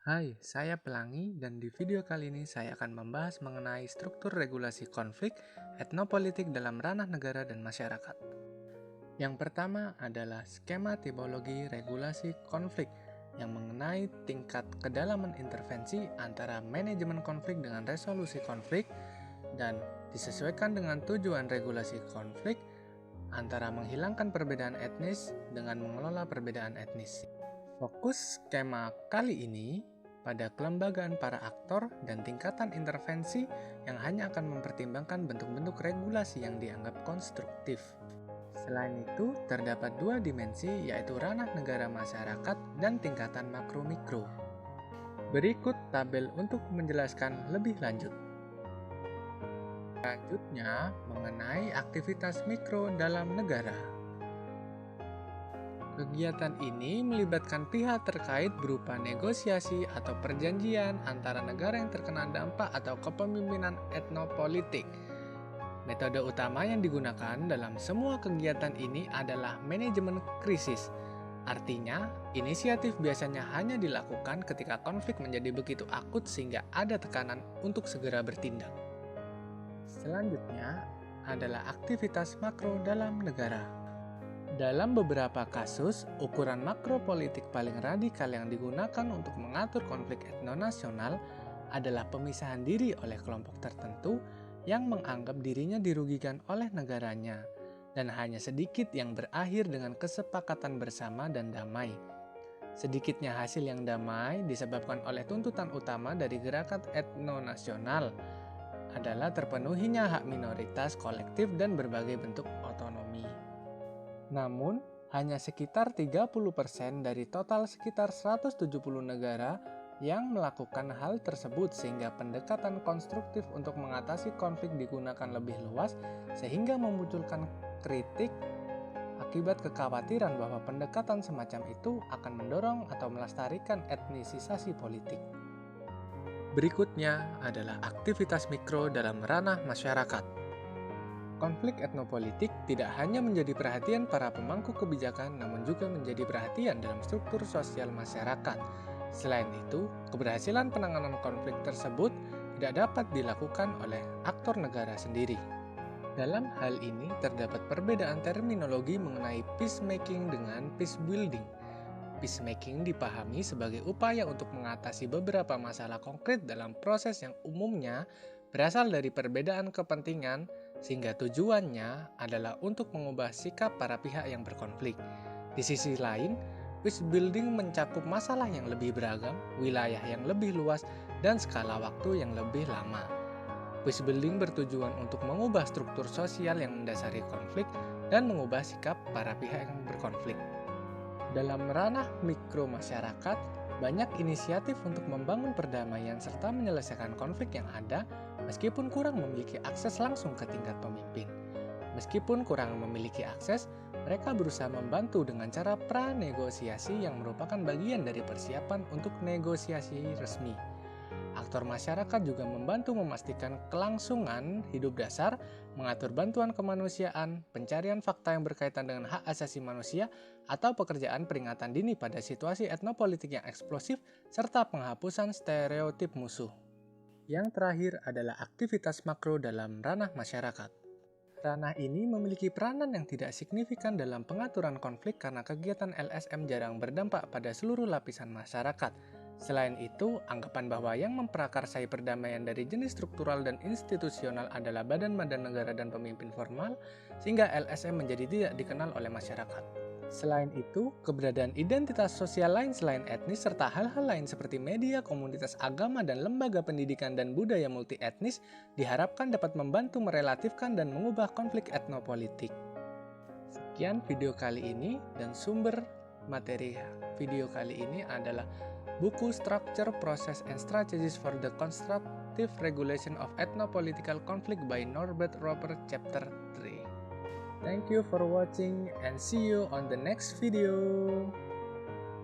Hai, saya Pelangi dan di video kali ini saya akan membahas mengenai struktur regulasi konflik etnopolitik dalam ranah negara dan masyarakat. Yang pertama adalah skema tipologi regulasi konflik yang mengenai tingkat kedalaman intervensi antara manajemen konflik dengan resolusi konflik dan disesuaikan dengan tujuan regulasi konflik antara menghilangkan perbedaan etnis dengan mengelola perbedaan etnis. Fokus skema kali ini pada kelembagaan para aktor dan tingkatan intervensi yang hanya akan mempertimbangkan bentuk-bentuk regulasi yang dianggap konstruktif. Selain itu, terdapat dua dimensi yaitu ranah negara masyarakat dan tingkatan makro-mikro. Berikut tabel untuk menjelaskan lebih lanjut. Selanjutnya, mengenai aktivitas mikro dalam negara. Kegiatan ini melibatkan pihak terkait berupa negosiasi atau perjanjian antara negara yang terkena dampak atau kepemimpinan etnopolitik. Metode utama yang digunakan dalam semua kegiatan ini adalah manajemen krisis. Artinya, inisiatif biasanya hanya dilakukan ketika konflik menjadi begitu akut sehingga ada tekanan untuk segera bertindak. Selanjutnya adalah aktivitas makro dalam negara. Dalam beberapa kasus, ukuran makropolitik paling radikal yang digunakan untuk mengatur konflik etnonasional adalah pemisahan diri oleh kelompok tertentu yang menganggap dirinya dirugikan oleh negaranya, dan hanya sedikit yang berakhir dengan kesepakatan bersama dan damai. Sedikitnya hasil yang damai disebabkan oleh tuntutan utama dari gerakan etnonasional adalah terpenuhinya hak minoritas kolektif dan berbagai bentuk otonomi. Namun, hanya sekitar 30% dari total sekitar 170 negara yang melakukan hal tersebut sehingga pendekatan konstruktif untuk mengatasi konflik digunakan lebih luas sehingga memunculkan kritik akibat kekhawatiran bahwa pendekatan semacam itu akan mendorong atau melestarikan etnisisasi politik. Berikutnya adalah aktivitas mikro dalam ranah masyarakat. Konflik etnopolitik tidak hanya menjadi perhatian para pemangku kebijakan, namun juga menjadi perhatian dalam struktur sosial masyarakat. Selain itu, keberhasilan penanganan konflik tersebut tidak dapat dilakukan oleh aktor negara sendiri. Dalam hal ini, terdapat perbedaan terminologi mengenai peacemaking dengan peacebuilding. Peacemaking dipahami sebagai upaya untuk mengatasi beberapa masalah konkret dalam proses yang umumnya berasal dari perbedaan kepentingan, sehingga tujuannya adalah untuk mengubah sikap para pihak yang berkonflik. Di sisi lain, peace building mencakup masalah yang lebih beragam, wilayah yang lebih luas, dan skala waktu yang lebih lama. Peace building bertujuan untuk mengubah struktur sosial yang mendasari konflik dan mengubah sikap para pihak yang berkonflik. Dalam ranah mikro masyarakat, banyak inisiatif untuk membangun perdamaian serta menyelesaikan konflik yang ada, meskipun kurang memiliki akses langsung ke tingkat pemimpin. Meskipun kurang memiliki akses, mereka berusaha membantu dengan cara pranegosiasi yang merupakan bagian dari persiapan untuk negosiasi resmi. Aktor masyarakat juga membantu memastikan kelangsungan hidup dasar, mengatur bantuan kemanusiaan, pencarian fakta yang berkaitan dengan hak asasi manusia, atau pekerjaan peringatan dini pada situasi etnopolitik yang eksplosif, serta penghapusan stereotip musuh. Yang terakhir adalah aktivitas makro dalam ranah masyarakat. Ranah ini memiliki peranan yang tidak signifikan dalam pengaturan konflik karena kegiatan LSM jarang berdampak pada seluruh lapisan masyarakat. Selain itu, anggapan bahwa yang memprakarsai perdamaian dari jenis struktural dan institusional adalah badan-badan negara dan pemimpin formal, sehingga LSM menjadi tidak dikenal oleh masyarakat. Selain itu, keberadaan identitas sosial lain selain etnis serta hal-hal lain seperti media, komunitas agama, dan lembaga pendidikan dan budaya multi-etnis diharapkan dapat membantu merelatifkan dan mengubah konflik etnopolitik. Sekian video kali ini, dan sumber materi video kali ini adalah buku Structure, Process, and Strategies for the Constructive Regulation of Ethnopolitical Conflict by Norbert Roper, Chapter 3. Thank you for watching and see you on the next video.